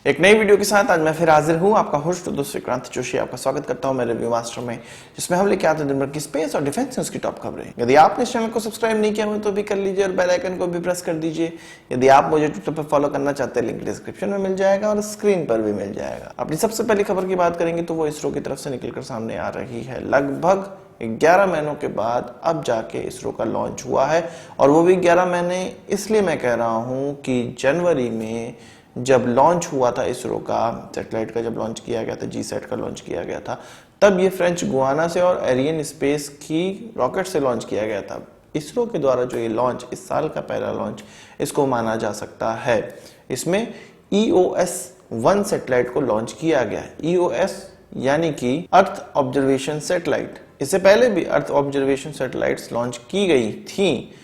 एक नई वीडियो के साथ आज मैं फिर हाजिर हूं। आपका होस्ट दोस्त विक्रांत जोशी आपका स्वागत करता हूं मेरे रिव्यू मास्टर में, जिसमें हम लेके आते हैं दिन भर की स्पेस और डिफेंस न्यूज की टॉप खबरें। यदि आपने इस चैनल को सब्सक्राइब नहीं किया हो तो भी कर लीजिए और बेल आइकन को भी प्रेस कर दीजिए। यदि आप मुझे ट्विटर पर फॉलो करना चाहते हैं, लिंक डिस्क्रिप्शन में मिल जाएगा और स्क्रीन पर भी मिल जाएगा। अपनी सबसे पहली खबर की बात करेंगे तो वो इसरो की तरफ से निकलकर सामने आ रही है। लगभग 11 महीनों के बाद अब जाके इसरो का लॉन्च हुआ है, और वो भी 11 महीने इसलिए मैं कह रहा हूं कि जनवरी में जब लॉन्च हुआ था इसरो का सैटेलाइट का, जब लॉन्च किया गया था, जीसैट का लॉन्च किया गया था, तब ये फ्रेंच गुआना से और एरियन स्पेस की रॉकेट से लॉन्च किया गया था। इसरो के द्वारा जो ये लॉन्च, इस साल का पहला लॉन्च इसको माना जा सकता है। इसमें EOS-1 सैटेलाइट को लॉन्च किया गया है। EOS यानी कि अर्थ ऑब्जर्वेशन सैटेलाइट। इससे पहले भी अर्थ ऑब्जर्वेशन सैटेलाइट्स लॉन्च की गई थी,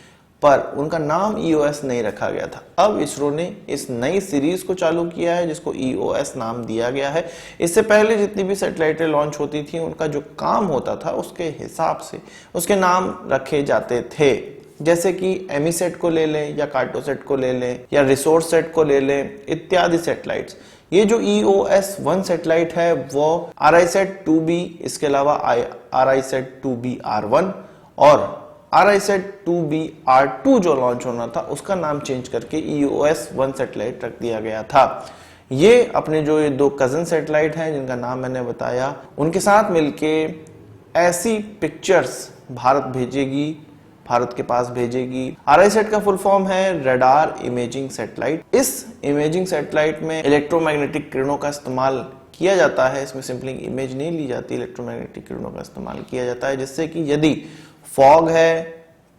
पर उनका नाम EOS नहीं रखा गया था। अब इसरो ने इस नई सीरीज को चालू किया है जिसको EOS नाम दिया गया है। इससे पहले जितनी भी सैटेलाइटें लॉन्च होती थी, उनका जो काम होता था उसके हिसाब से उसके नाम रखे जाते थे। जैसे कि एमीसेट को ले लें या कार्टोसेट को ले लें या रिसोर्स सेट को ले लें, इत्यादि सैटेलाइट्स। ये जो EOS-1 सैटेलाइट है वो RISAT-2B, इसके अलावा RISAT-2B-R1 और RISAT-2B-R2 जो लॉन्च होना था उसका नाम चेंज करके EOS-1 सैटेलाइट रख दिया गया था। ये अपने जो ये दो कजन सैटेलाइट हैं जिनका नाम मैंने बताया, उनके साथ मिलके ऐसी पिक्चर्स भारत भेजेगी, भारत के पास भेजेगी। RISAT का फुल फॉर्म है रडार इमेजिंग सैटेलाइट। इस इमेजिंग सैटेलाइट में इलेक्ट्रोमैग्नेटिक किरणों का इस्तेमाल किया जाता है। इसमें सिंपली इमेज नहीं ली जाती, इलेक्ट्रोमैग्नेटिक किरणों का इस्तेमाल किया जाता है, जिससे कि यदि फॉग है,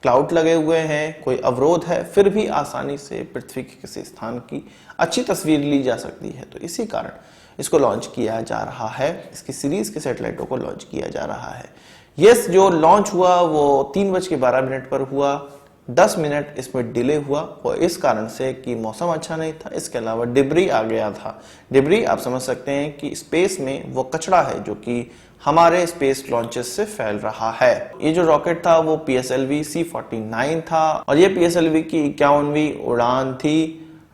क्लाउड लगे हुए हैं, कोई अवरोध है, फिर भी आसानी से पृथ्वी के किसी स्थान की अच्छी तस्वीर ली जा सकती है। तो इसी कारण इसको लॉन्च किया जा रहा है, इसकी सीरीज के सैटेलाइटों को लॉन्च किया जा रहा है। यस, जो लॉन्च हुआ वो 3:12 पर हुआ। 10 मिनट इसमें डिले हुआ और इस कारण से कि मौसम अच्छा नहीं था, इसके अलावा डिब्री आ गया था। डिब्री आप समझ सकते हैं कि स्पेस में वो कचरा है जो कि हमारे स्पेस लॉन्चेस से फैल रहा है। ये जो रॉकेट था वो PSLV C-49 था और ये PSLV की 51वीं उड़ान थी।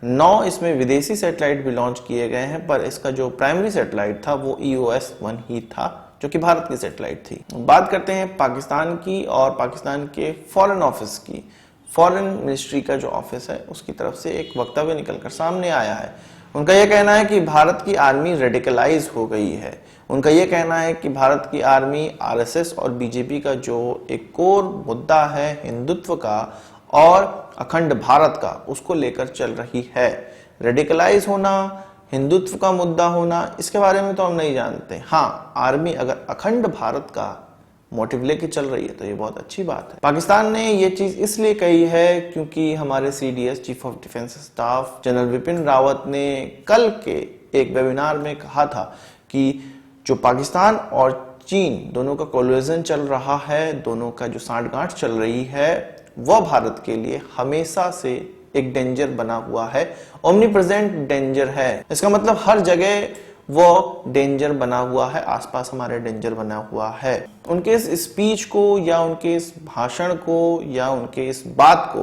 9 इसमें विदेशी सैटेलाइट भी लॉन्च किए गए हैं, पर इसका जो प्राइमरी सैटेलाइट था वो EOS-1 ही था, जो कि भारत की सैटेलाइट थी। बात करते हैं पाकिस्तान की और पाकिस्तान के फॉरेन ऑफिस की। फॉरेन मिनिस्ट्री का जो ऑफिस है उसकी तरफ से एक वक्तव्य निकलकर सामने आया है। उनका यह कहना है कि भारत की आर्मी रेडिकलाइज हो गई है। उनका यह कहना है कि भारत की आर्मी RSS और BJP का जो एक कोर मुद्दा है हिंदुत्व का और अखंड भारत का, उसको लेकर चल रही है। रेडिकलाइज होना, हिंदुत्व का मुद्दा होना, इसके बारे में तो हम नहीं जानते। हाँ, आर्मी अगर अखंड भारत का मोटिव लेके चल रही है तो ये बहुत अच्छी बात है। पाकिस्तान ने ये चीज इसलिए कही है क्योंकि हमारे CDS chief of defence staff general Vipin Rawat ने कल के एक वेबिनार में कहा था कि जो पाकिस्तान और चीन दोनों का कोलिजन चल रहा है, दोनों का जो सांठगांठ चल रही है, वह भारत के लिए हमेशा से एक डेंजर बना हुआ है, ओमनी प्रेजेंट डेंजर है। इसका मतलब हर जगह वो डेंजर बना हुआ है, आसपास हमारे डेंजर बना हुआ है। उनके इस स्पीच को या उनके इस भाषण को या उनके इस बात को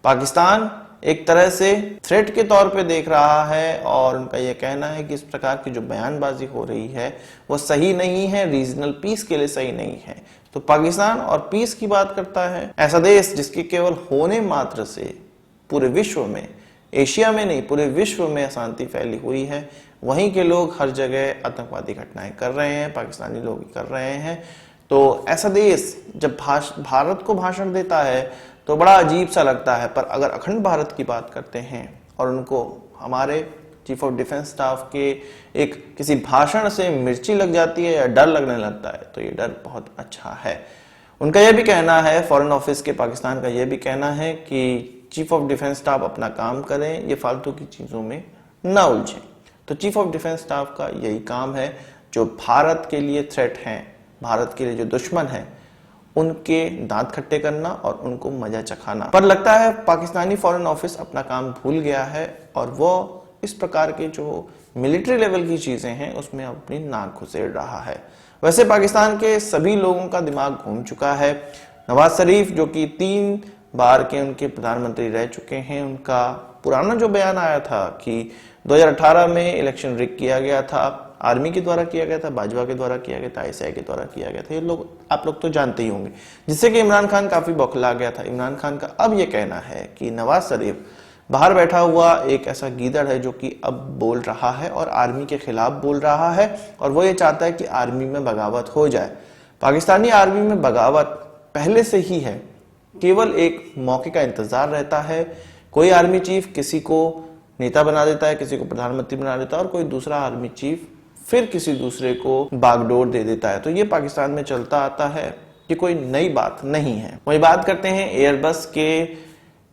पाकिस्तान एक तरह से थ्रेट के तौर पे देख रहा है, और उनका यह कहना है कि इस प्रकार की जो बयानबाजी हो रही है वो सही नहीं है, रीजनल पीस के लिए सही नहीं है। तो पाकिस्तान और पीस की बात करता है, ऐसा देश जिसके केवल होने मात्र से पूरे विश्व में, एशिया में नहीं पूरे विश्व में अशांति फैली हुई है, वहीं के लोग हर जगह आतंकवादी घटनाएं कर रहे हैं, पाकिस्तानी लोग कर रहे हैं। तो ऐसा देश जब भारत को भाषण देता है तो बड़ा अजीब सा लगता है, पर अगर अखंड भारत की बात करते हैं और उनको हमारे चीफ ऑफ डिफेंस स्टाफ के एक किसी भाषण से मिर्ची लग जाती है या डर लगने लगता है, तो ये डर बहुत अच्छा है। उनका यह भी कहना है, फॉरेन ऑफिस के पाकिस्तान का यह भी कहना है कि चीफ ऑफ डिफेंस स्टाफ अपना काम करें, ये फालतू की चीजों में न उलझें। तो चीफ ऑफ डिफेंस स्टाफ का यही काम है, जो भारत के लिए थ्रेट हैं, भारत के लिए जो दुश्मन हैं, उनके दांत खट्टे करना और उनको मजा चखाना। पर लगता है पाकिस्तानी फॉरेन ऑफिस अपना काम भूल गया है और वो इस प्रकार के जो मिलिट्री लेवल की चीजें हैं उसमें अपनी नाक घुसेड़ रहा है। वैसे पाकिस्तान के सभी लोगों का दिमाग घूम चुका है। नवाज शरीफ जो कि 3 बार के उनके प्रधानमंत्री रह चुके हैं, उनका पुराना जो बयान आया था कि 2018 में इलेक्शन रिग किया गया था, आर्मी के द्वारा किया गया था, बाजवा के द्वारा किया गया था, आईएसआई के द्वारा किया गया था, ये लोग आप लोग तो जानते ही होंगे, जिससे कि इमरान खान काफी बौखला गया था। इमरान खान का अब ये कहना है कि नवाज शरीफ बाहर बैठा हुआ एक ऐसा गीदड़ है जो कि अब बोल रहा है और आर्मी के खिलाफ बोल रहा है, और वो ये चाहता है कि आर्मी में बगावत हो जाए। पाकिस्तानी आर्मी में बगावत पहले से ही है, केवल एक मौके का इंतजार रहता है। कोई आर्मी चीफ किसी को नेता बना देता है, किसी को प्रधानमंत्री बना देता है, और कोई दूसरा आर्मी चीफ फिर किसी दूसरे को बागडोर दे देता है। तो ये पाकिस्तान में चलता आता है, ये कोई नई बात नहीं है। वही बात करते हैं एयरबस के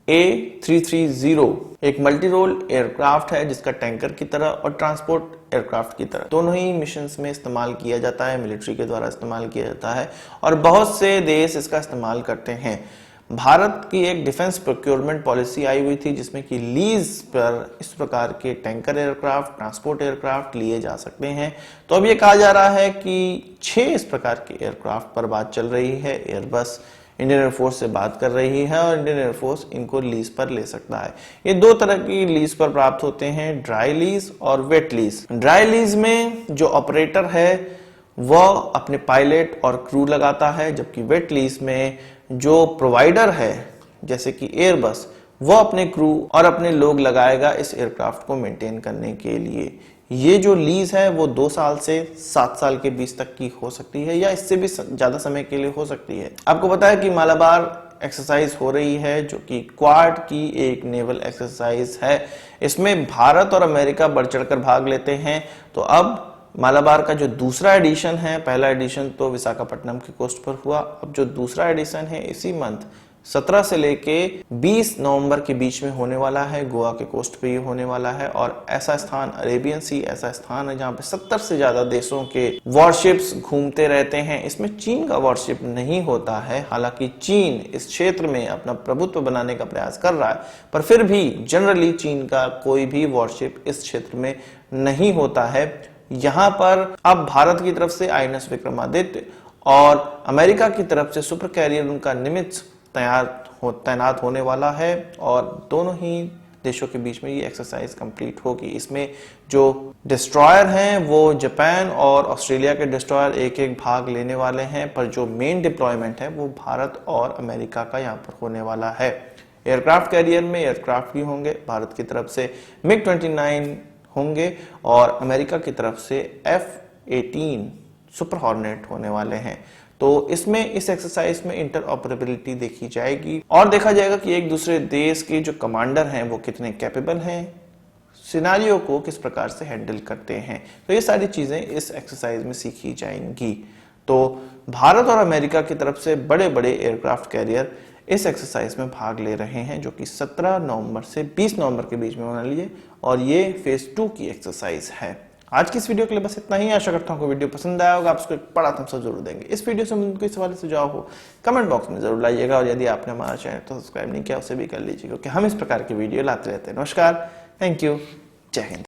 A330, एक मल्टी रोल एयरक्राफ्ट है जिसका टैंकर की तरह और ट्रांसपोर्ट एयरक्राफ्ट की तरह दोनों ही मिशंस में इस्तेमाल किया जाता है, मिलिट्री के द्वारा इस्तेमाल किया जाता है और बहुत से देश इसका इस्तेमाल करते हैं। भारत की एक डिफेंस प्रोक्योरमेंट पॉलिसी आई हुई थी जिसमें कि लीज पर इस प्रकार के टैंकर एयरक्राफ्ट, ट्रांसपोर्ट एयरक्राफ्ट लिए जा सकते हैं। तो अब ये कहा जा रहा है कि 6 इस प्रकार के एयरक्राफ्ट पर बात चल रही है। एयरबस इंडियन एयरफोर्स से बात कर रही है और इंडियन एयरफोर्स इनको लीज पर ले सकता है। ये 2 तरह की लीज पर प्राप्त होते हैं, ड्राई लीज और वेट लीज। ड्राई लीज में जो ऑपरेटर है वह अपने पायलट और क्रू लगाता है, जबकि वेट लीज में जो प्रोवाइडर है जैसे कि एयरबस वह अपने क्रू और अपने लोग लगाएगा इस एयरक्राफ्ट को मेंटेन करने के लिए। ये जो लीज है वो 2 साल से 7 साल के बीच तक की हो सकती है या इससे भी ज्यादा समय के लिए हो सकती है। आपको पता है कि मालाबार एक्सरसाइज हो रही है जो कि क्वाड की एक नेवल एक्सरसाइज है। इसमें भारत और अमेरिका बढ़ चढ़कर भाग लेते हैं। तो अब मालाबार का जो दूसरा एडिशन है, पहला एडिशन तो विशाखापट्टनम के कोस्ट पर हुआ, अब जो दूसरा एडिशन है इसी मंथ 17 से लेके 20 नवंबर के बीच में होने वाला है। गोवा के कोस्ट पे ये होने वाला है और ऐसा स्थान अरेबियन सी ऐसा स्थान है जहां पे 70 से ज्यादा देशों के वॉरशिप्स घूमते रहते हैं। इसमें चीन का वॉरशिप नहीं होता है, हालांकि चीन इस क्षेत्र में अपना प्रभुत्व बनाने का प्रयास कर रहा है, पर फिर भी जनरली चीन का कोई भी वॉरशिप इस क्षेत्र में नहीं होता है। यहां पर अब भारत की तरफ से INS विक्रमादित्य और अमेरिका की तरफ से सुपर कैरियर उनका निमित्ज तैनात होने वाला है और दोनों ही देशों के बीच में ये एक्सरसाइज कंप्लीट होगी। इसमें जो डिस्ट्रॉयर हैं वो जापान और ऑस्ट्रेलिया के डिस्ट्रॉयर एक भाग लेने वाले हैं, पर जो मेन डिप्लॉयमेंट है वो भारत और अमेरिका का यहाँ पर होने वाला है। एयरक्राफ्ट कैरियर में एयरक्राफ्ट भी होंगे, भारत की तरफ से MiG-29 होंगे और अमेरिका की तरफ से F-18 सुपर हॉर्नेट होने वाले हैं। तो इसमें इस एक्सरसाइज में इंटरऑपरेबिलिटी देखी जाएगी और देखा जाएगा कि एक दूसरे देश के जो कमांडर हैं वो कितने कैपेबल हैं, सिनारियो को किस प्रकार से हैंडल करते हैं। तो ये सारी चीजें इस एक्सरसाइज में सीखी जाएंगी। तो भारत और अमेरिका की तरफ से बड़े बड़े एयरक्राफ्ट कैरियर इस एक्सरसाइज में भाग ले रहे हैं जो कि 17 नवंबर से 20 नवंबर के बीच में होने वाली है और ये फेज 2 की एक्सरसाइज है। आज की इस वीडियो के लिए बस इतना ही। आशा करता हूँ वीडियो पसंद आया होगा, आप उसको एक बड़ा थम्स अप जरूर देंगे। इस वीडियो से कोई सवाल सुझाव हो कमेंट बॉक्स में जरूर लाइएगा और यदि आपने हमारा चैनल तो सब्सक्राइब नहीं किया उसे भी कर लीजिए, क्योंकि हम इस प्रकार की वीडियो लाते रहते हैं। नमस्कार, थैंक यू, जय हिंद।